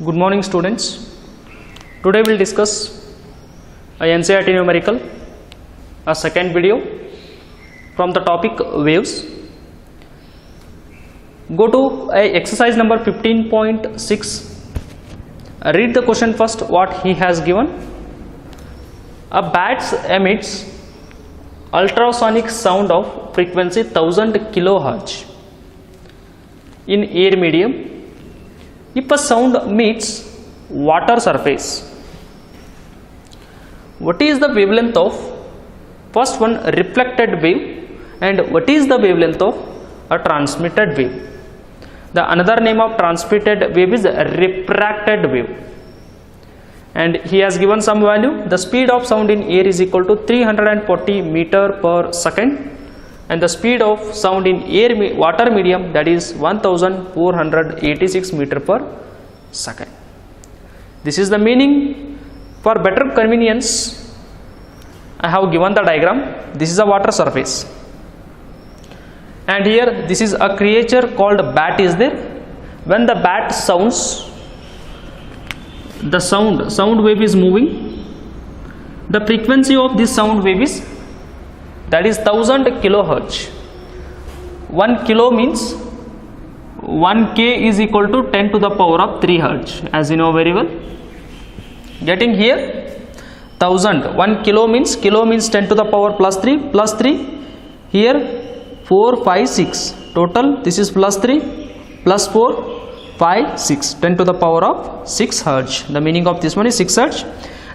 Good morning students. Today we will discuss a NCERT numerical, a second video from the topic waves. Go to exercise number 15.6. Read the question first what he has given. A bat emits ultrasonic sound of frequency 1000 kHz in air medium. If a sound meets water surface, what is the wavelength of first one reflected wave and what is the wavelength of a transmitted wave? The another name of transmitted wave is refracted wave, and he has given some value. The speed of sound in air is equal to 340 meter per second, and the speed of sound in water medium, that is 1486 meter per second. This is the meaning. For better convenience, I have given the diagram. This is a water surface, and here this is a creature called bat is there. When the bat sounds, the sound wave is moving. The frequency of this sound wave is, that is 1000 kilohertz. 1 kilo means 1 k is equal to 10 to the power of 3 hertz, as you know very well. Getting here 1000, 1 kilo means 10 to the power plus 3 here 4 5 6 total. This is plus 3 plus 4 5 6 10 to the power of 6 hertz. The meaning of this one is 6 hertz.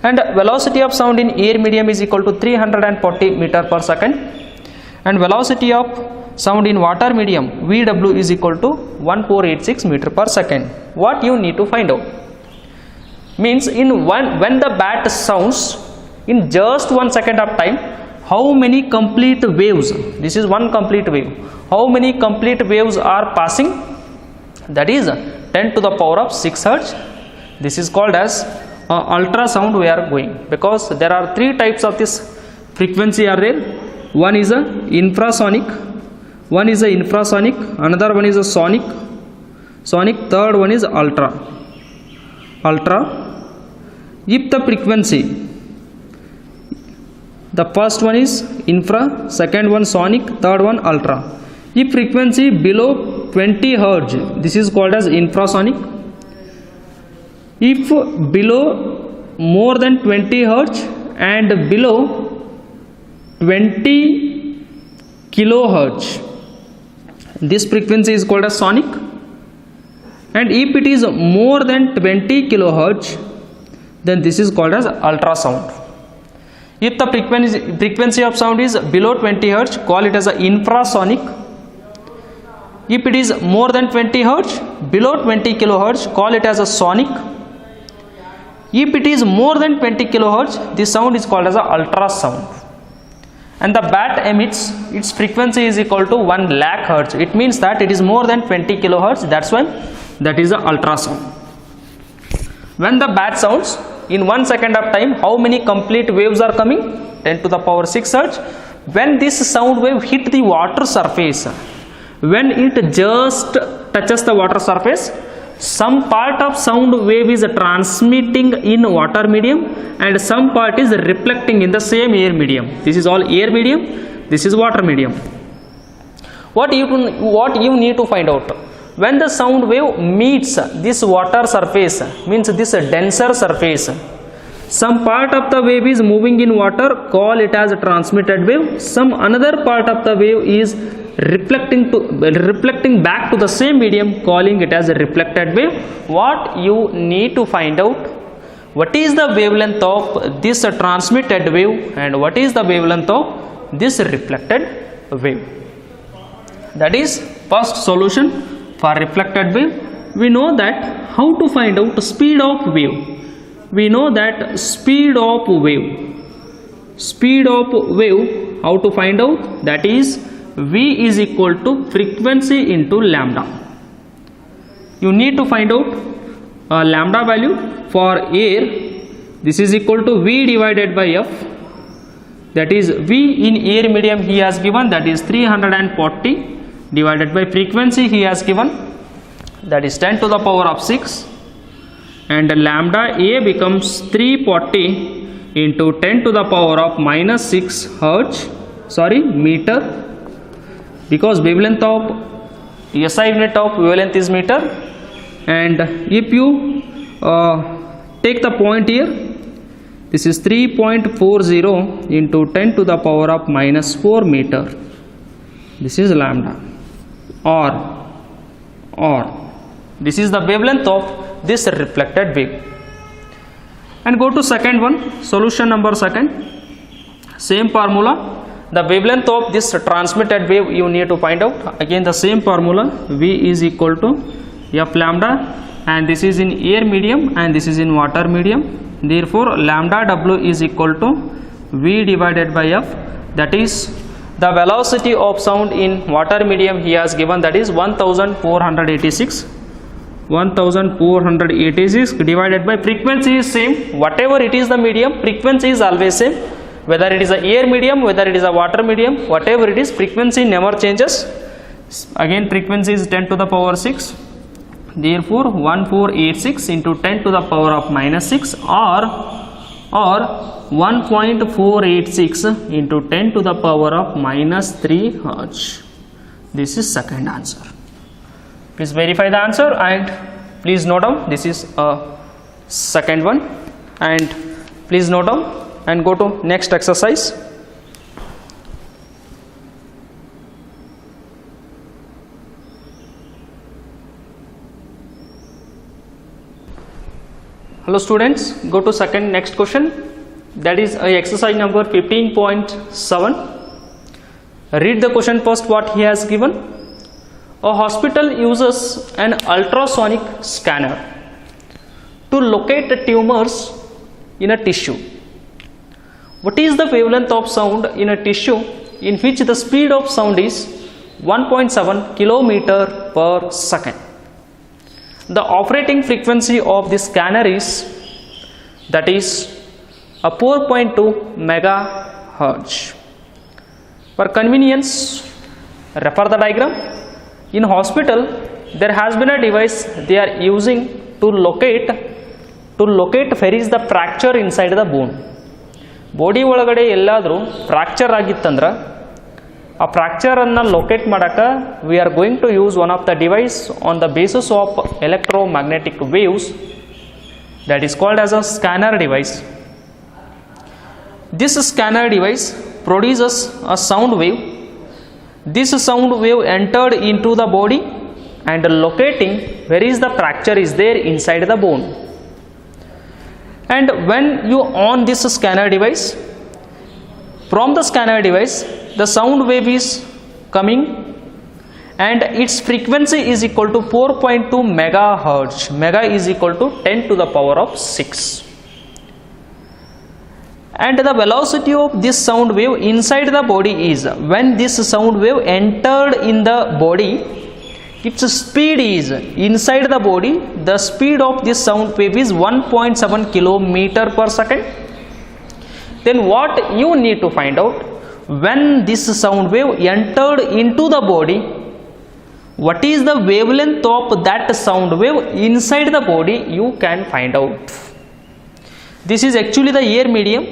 And velocity of sound in air medium is equal to 340 meter per second, and velocity of sound in water medium VW is equal to 1486 meter per second. What you need to find out means when the bat sounds in just 1 second of time, how many complete waves, this is one complete wave, how many complete waves are passing? That is 10 to the power of 6 hertz. This is called as ultrasound we are going, because there are three types of this frequency are there. One is a infrasonic, another one is a sonic, third one is ultra. If the frequency, the first one is infra, second one sonic, third one ultra. If frequency below 20 hertz, this is called as infrasonic. If below more than 20 hertz and below 20 kilohertz, this frequency is called as sonic. And if it is more than 20 kilohertz, then this is called as ultrasound. If the frequency of sound is below 20 hertz, call it as a infrasonic. If it is more than 20 hertz, below 20 kilohertz, call it as a sonic. If it is more than 20 kilohertz, this sound is called as a ultrasound. And the bat emits, its frequency is equal to 1 lakh hertz. It means that it is more than 20 kilohertz. That's why that is a ultrasound. When the bat sounds in 1 second of time, how many complete waves are coming? 10 to the power 6 hertz. When this sound wave hit the water surface, when it just touches the water surface, some part of sound wave is transmitting in water medium and some part is reflecting in the same air medium. This is all air medium, this is water medium. What you need to find out, when the sound wave meets this water surface, means this denser surface, some part of the wave is moving in water, call it as a transmitted wave. Some another part of the wave is reflecting back to the same medium, calling it as a reflected wave. What you need to find out, what is the wavelength of this transmitted wave and what is the wavelength of this reflected wave. That is first solution for reflected wave. We know that how to find out speed of wave. We know that speed of wave, how to find out? That is V is equal to frequency into lambda. You need to find out lambda value for air. This is equal to V divided by F. That is V in air medium he has given, that is 340 divided by frequency he has given, that is 10 to the power of 6. and lambda A becomes 340 into 10 to the power of minus 6 hertz, meter, because wavelength of SI unit of wavelength is meter. And if you take the point here, this is 3.40 into 10 to the power of minus 4 meter. This is lambda, or this is the wavelength of this reflected wave. And go to second one, solution number second. Same formula, the wavelength of this transmitted wave you need to find out. Again the same formula, V is equal to F lambda, and this is in air medium and this is in water medium. Therefore lambda W is equal to V divided by F, that is the velocity of sound in water medium he has given, that is 1486 divided by frequency is same. Whatever it is the medium, frequency is always same. Whether it is a air medium, whether it is a water medium, whatever it is, frequency never changes. Again frequency is 10 to the power 6. Therefore 1486 into 10 to the power of minus 6, or 1.486 into 10 to the power of minus 3 hertz. This is second answer. Please verify the answer and please note down, this is a second one, and please note down and go to next exercise. Hello students, go to next question, that is exercise number 15.7. Read the question first what he has given. A hospital uses an ultrasonic scanner to locate the tumors in a tissue. What is the wavelength of sound in a tissue in which the speed of sound is 1.7 kilometer per second? The operating frequency of this scanner is, that is a 4.2 megahertz. For convenience, refer the diagram. In hospital there has been a device they are using to locate where is the fracture inside the bone. Body ಒಳಗಡೆ ಎಲ್ಲಾದರೂ fracture ಆಗಿತ್ತಂದ್ರೆ ಆ fracture ಅನ್ನು locate ಮಾಡಕ್ಕೆ we are going to use one of the device on the basis of electromagnetic waves, that is called as a scanner device. This scanner device produces a sound wave. This sound wave entered into the body and locating where is the fracture is there inside the bone. And when you on this scanner device, from the scanner device the sound wave is coming and its frequency is equal to 4.2 megahertz. Mega is equal to 10 to the power of 6. And the velocity of this sound wave inside the body is, when this sound wave entered in the body, its speed is inside the body, the speed of this sound wave is 1.7 kilometer per second. Then what you need to find out, when this sound wave entered into the body, what is the wavelength of that sound wave inside the body, you can find out. This is actually the air medium,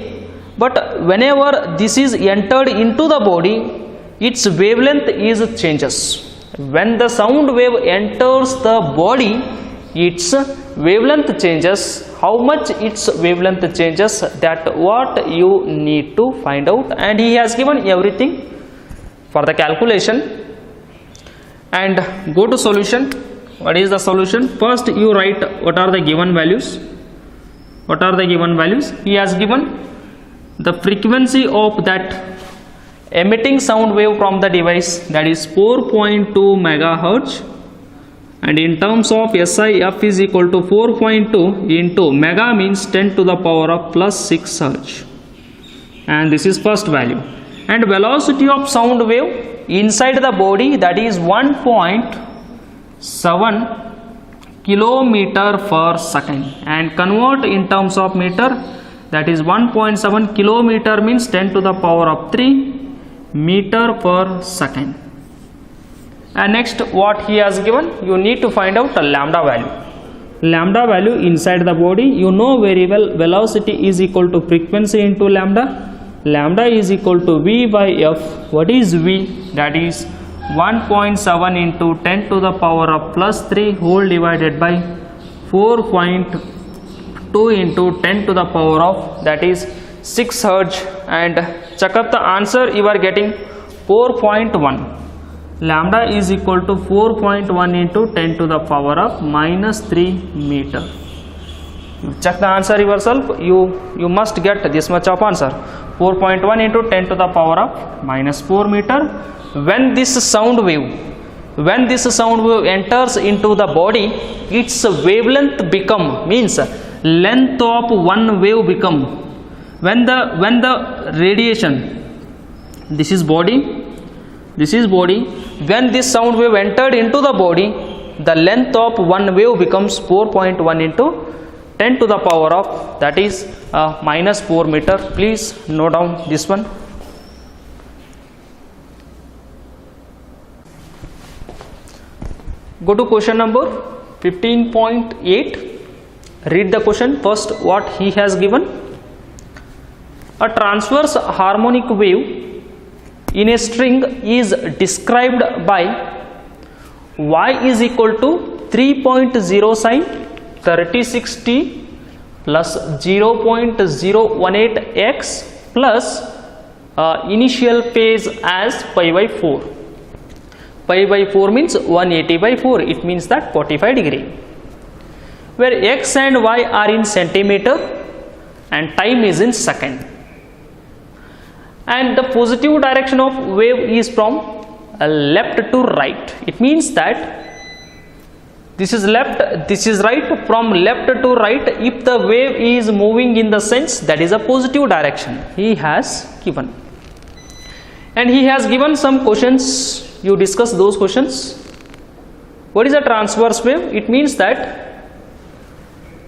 but whenever this is entered into the body, its wavelength is changes. When the sound wave enters the body, its wavelength changes. How much its wavelength changes, that what you need to find out, and he has given everything for the calculation. And go to solution. What is the solution? First you write what are the given values. What are the given values? He has given the frequency of that emitting sound wave from the device, that is 4.2 megahertz, and in terms of SI, F is equal to 4.2 into mega means 10 to the power of plus 6 hertz, and this is first value. And velocity of sound wave inside the body, that is 1.7 kilometer per second, and convert in terms of meter, that is 1.7 kilometer means 10 to the power of 3 meter per second. And next what he has given, you need to find out the lambda value. lambda value inside the body. You know very well velocity is equal to frequency into lambda. Lambda is equal to v by f. What is v? That is 1.7 into 10 to the power of plus 3 whole divided by 4.2 into 10 to the power of, that is 6 hertz. And check up the answer, you are getting 4.1. Lambda is equal to 4.1 into 10 to the power of minus 3 meter. Check the answer yourself. You must get this much of answer. 4.1 into 10 to the power of minus 4 meter. When this sound wave enters into the body, its wavelength become, means length of one wave become, when the radiation, this is body, when this sound wave entered into the body, the length of one wave becomes 4.1 into 10 to the power of, that is minus 4 meter. Please note down this one. Go to question number 15.8. Read the question first, what he has given. A transverse harmonic wave in a string is described by y is equal to 3.0 sine 36t plus 0.018x plus initial phase as pi by 4. Pi by 4 means 180 by 4. It means that 45 degree. Where x and y are in centimeter and time is in second. And the positive direction of wave is from left to right. It means that this is left, this is right. From left to right, if the wave is moving in the sense, that is a positive direction he has given. And he has given some questions. You discuss those questions. What is a transverse wave? It means that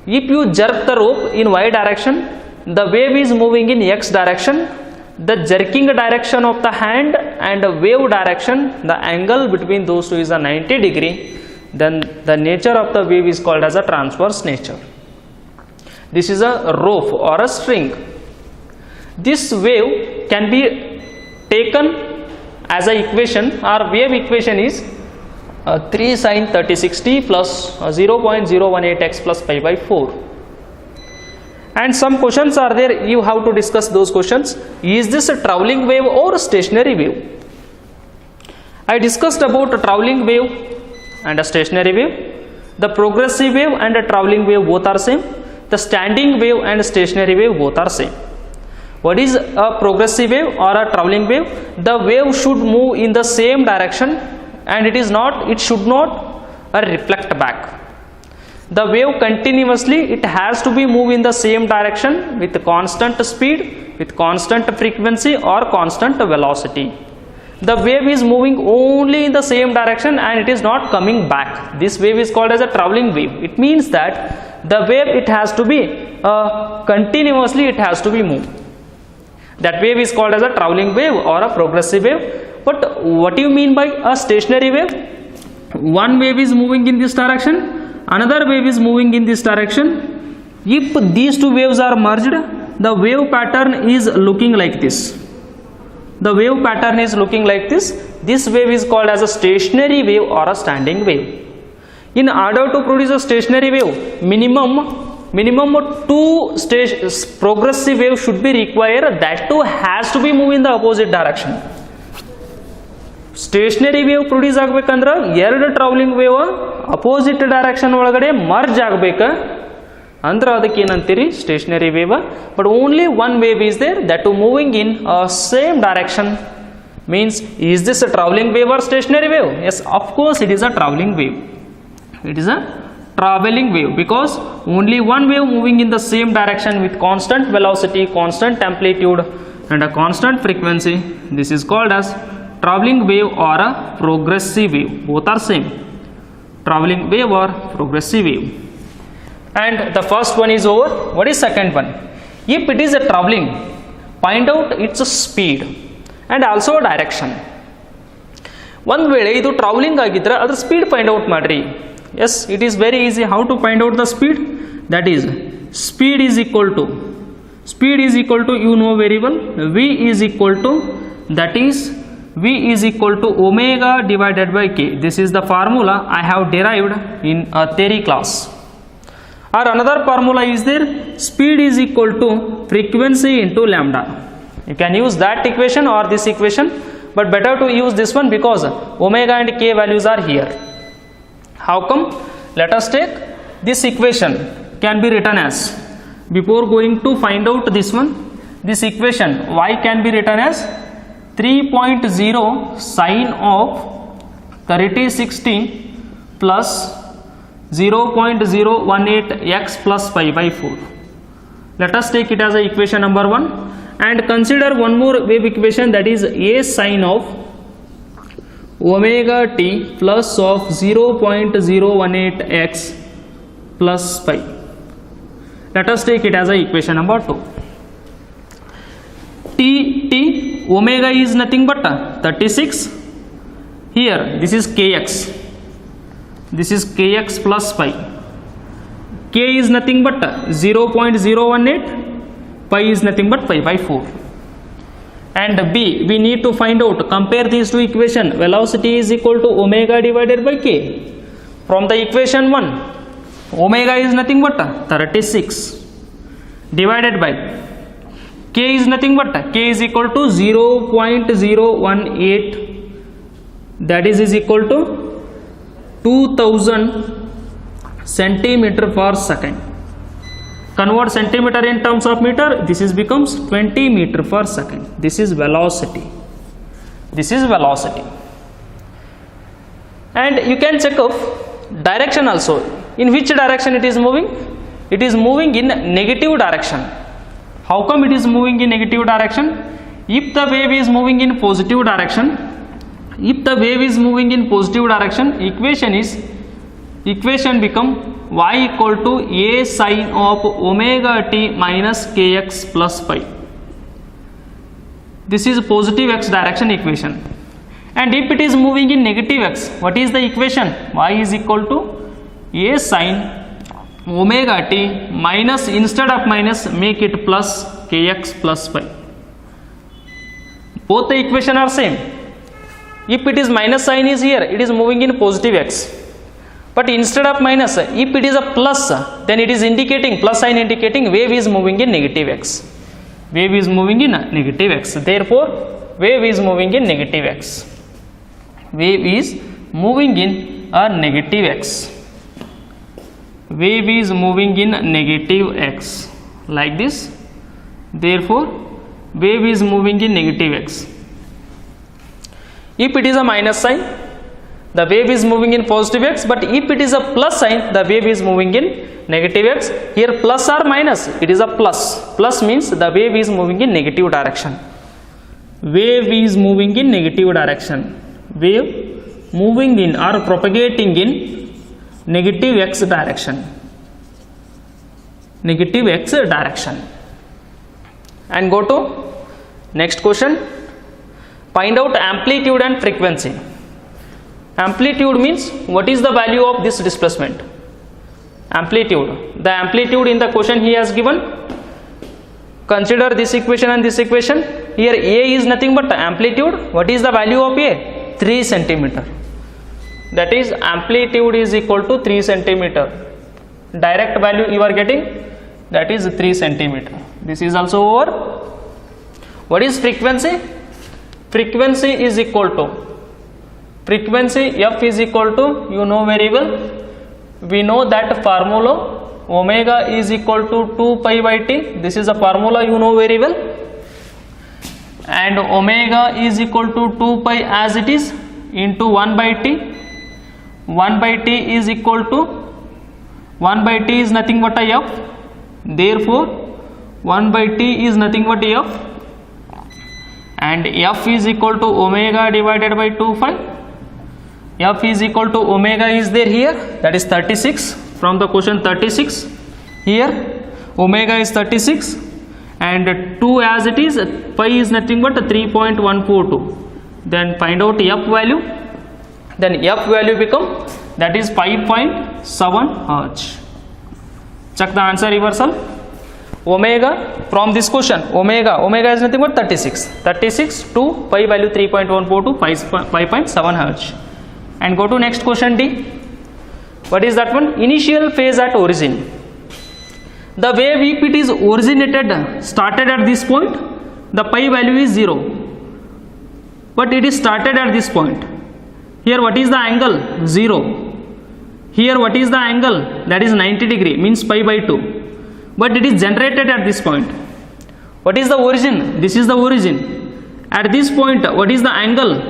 if you jerk the rope in y direction, the wave is moving in x direction. The jerking direction of the hand and the wave direction, the angle between those two is a 90 degree. Then the nature of the wave is called as a transverse nature. This is a rope or a string. This wave can be taken as a equation. Our wave equation is 3 sin 36t plus 0.018x plus pi by 4. And some questions are there, you have to discuss those questions. Is this a traveling wave or a stationary wave? I discussed about a traveling wave and a stationary wave. The progressive wave and a traveling wave both are same. The standing wave and stationary wave both are same. What is a progressive wave or a traveling wave? The wave should move in the same direction and it should not reflect back. The wave continuously, it has to be moved in the same direction with constant speed, with constant frequency or constant velocity. The wave is moving only in the same direction and it is not coming back. This wave is called as a traveling wave. It means that the wave, it has to be continuously, it has to be moved. That wave is called as a traveling wave or a progressive wave. But what do you mean by a stationary wave? One wave is moving in this direction, another wave is moving in this direction. If these two waves are merged, the wave pattern is looking like this. The wave pattern is looking like this. This wave is called as a stationary wave or a standing wave. In order to produce a stationary wave, minimum 2 progressive waves should be required. That too has to be moving in the opposite direction. Stationary wave produce ಆಗಬೇಕಂದ್ರೆ ಎರಡು travelling wave opposite direction ಒಳಗಡೆ merge ಆಗಬೇಕು ಅಂದ್ರೆ ಅದಕ್ಕೆ ಏನಂತೀರಿ stationary wave. But only one wave is there that too moving in same direction means is this a traveling wave or stationary wave? Yes, of course it is a traveling wave. It is a traveling wave because only one wave moving in the same direction with constant velocity, constant amplitude and a constant frequency. This is called as traveling wave or a progressive wave. Both are same, traveling wave or progressive wave. And the first one is over. What is second one? If it is a traveling, find out its speed and also direction. ಒಂದು ವೇಳೆ ಇದು travelling ಆಗಿದ್ರೆ ಅದರ speed find out ಮಾಡ್ರಿ. Yes, it is very easy. How to find out the speed? That is, speed is equal to you know very well, V is equal to, that is V is equal to omega divided by k. This is the formula I have derived in a theory class. Or another formula is there, speed is equal to frequency into lambda. You can use that equation or this equation, but better to use this one because omega and k values are here. How come? Let us take this equation, can be written as, before going to find out this one, this equation y can be written as 3.0 sine of 3060 plus 0.018 x plus pi by 4. Let us take it as a equation number 1 and consider one more wave equation, that is a sine of omega t plus of 0.018 x plus pi. Let us take it as a equation number 2. T omega is nothing but 36. Here this is kx. This is kx plus pi. K is nothing but 0.018. Pi is nothing but pi by 4. And B, we need to find out, compare these two equations. Velocity is equal to omega divided by k. From the equation 1, omega is nothing but 36 divided by k is nothing but k is equal to 0.018, that is equal to 2000 centimeter per second. Convert centimeter in terms of meter, this is becomes 20 meter per second. This is velocity. This is velocity. And you can check of direction also. In which direction it is moving? It is moving in negative direction. How come it is moving in negative direction? If the wave is moving in positive direction, equation become y equal to a sine of omega t minus kx plus pi. This is positive x direction equation. And if it is moving in negative x, what is the equation? Y is equal to a sine omega t minus, instead of minus make it plus kx plus pi. Both the equation are same. If it is minus sign is here, it is moving in positive x. But instead of minus, if it is a plus, then it is indicating, plus sign indicating wave is moving in negative x. Wave is moving in negative x. Therefore, wave is moving in negative x. Wave is moving in a negative x. Wave is moving in negative x. Like this. Therefore, wave is moving in negative x. If it is a minus sign, the wave is moving in positive x, but if it is a plus sign, the wave is moving in negative x. Here plus or minus, it is a plus. Plus means the wave is moving in negative direction. Wave is moving in negative direction. Wave moving in or propagating in negative x direction. Negative x direction. And go to next question. Find out amplitude and frequency. Amplitude means what is the value of this displacement? Amplitude. The amplitude in the question he has given. Consider this equation and this equation. Here A is nothing but amplitude. What is the value of A? 3 centimeter. That is amplitude is equal to 3 centimeter. Direct value you are getting, that is 3 centimeter. This is also over. What is frequency? Frequency is equal to, frequency f is equal to, you know very well, we know that formula omega is equal to 2 pi by t. This is a formula you know very well. And omega is equal to 2 pi as it is into 1 by t. 1 by t is equal to, 1 by t is nothing but a f. Therefore 1 by t is nothing but f, and f is equal to omega divided by 2 pi. F is equal to omega is there here, that is 36 from the question 36. Here omega is 36 and 2 as it is, pi is nothing but 3.142. Then find out f value. Then f value become that is 5.7 hertz. Check the answer reversal. Omega from this question, omega is nothing but 36 to pi value 3.14 to 5.7 hertz. And go to next question D. What is that one? Initial phase at origin. The wave if it is started at this point, the pi value is 0, but it is started at this point. Here what is the angle? 0. Here what is the angle? That is 90 degree, means pi by 2, but it is generated at this point. What is the origin? This is the origin. At this point what is the angle?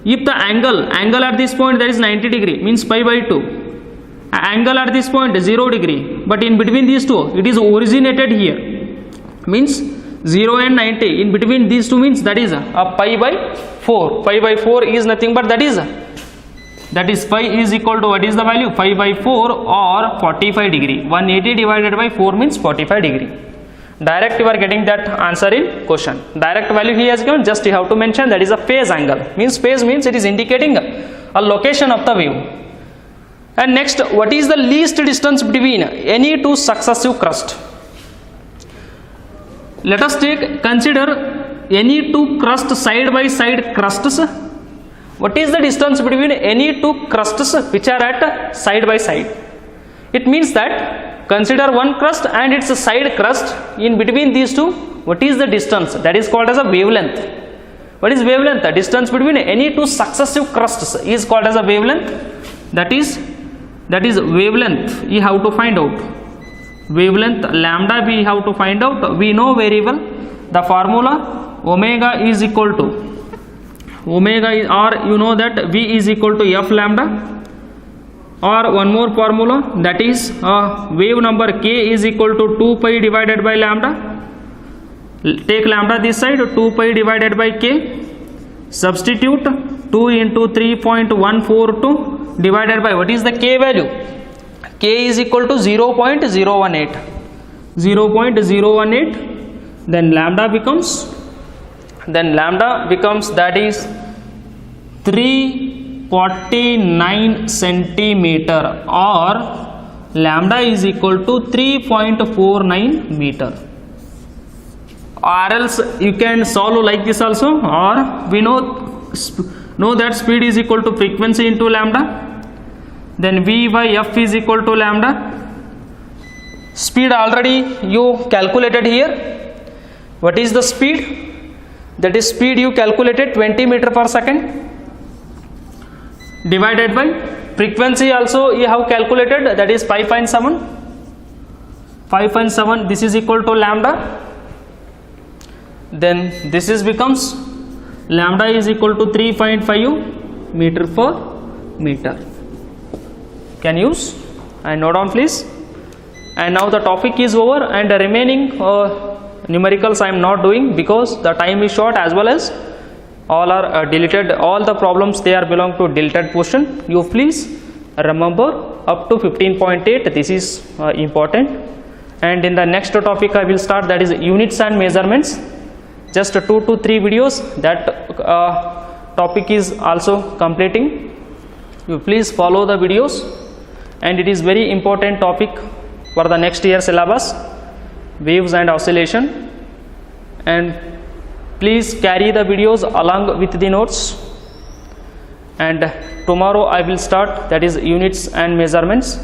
If the angle at this point, that is 90 degree, means pi by 2. Angle at this point 0 degree, but in between these two it is originated here, means 0 and 90, in between these two means that is a pi by 4. Pi by 4 is nothing but that is pi is equal to, what is the value? Pi by 4 or 45 degree. 180 divided by 4 means 45 degree. Direct you are getting that answer in question. Direct value he has given, just you have to mention that is a phase angle. Means phase means it is indicating a location of the wave. And next, what is the least distance between any two successive crusts? Let us consider any two crusts, side by side crusts. What is the distance between any two crusts which are at side by side? It means that consider one crust and its side crust. In between these two, what is the distance? That is called as a wavelength. What is wavelength? The distance between any two successive crusts is called as a wavelength. That is wavelength. You have to find out. Wavelength lambda we have to find out. We know very well the formula. Omega is equal to or you know that V is equal to F lambda, or one more formula, that is wave number K is equal to 2 pi divided by lambda. Take lambda this side, 2 pi divided by K. Substitute 2 into 3.142 divided by, what is the K value? K is equal to 0.018. Then lambda becomes that is 349 centimeter, or lambda is equal to 3.49 meter. Or else you can solve like this also, or we know that speed is equal to frequency into lambda. Then V by F is equal to lambda. Speed already you calculated here. What is the speed? That is speed you calculated 20 meter per second, divided by frequency also you have calculated, that is 5.7. This is equal to lambda. Then this is becomes lambda is equal to 3.5 meter per meter. Can use and note down please. And now the topic is over, and the remaining numericals I am not doing because the time is short, as well as all are deleted. All the problems they are belong to deleted portion. You please remember up to 15.8. This is important. And in the next topic I will start, that is units and measurements. Just 2 to 3 videos. That topic is also completing. You please follow the videos, and it is very important topic for the next year syllabus, waves and oscillation. And please carry the videos along with the notes. And tomorrow I will start, that is units and measurements.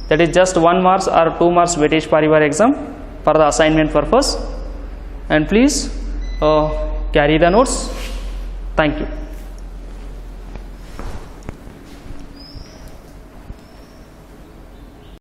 That is just 1 marks or 2 marks weightage for your exam for the assignment purpose. And please carry the notes. Thank you.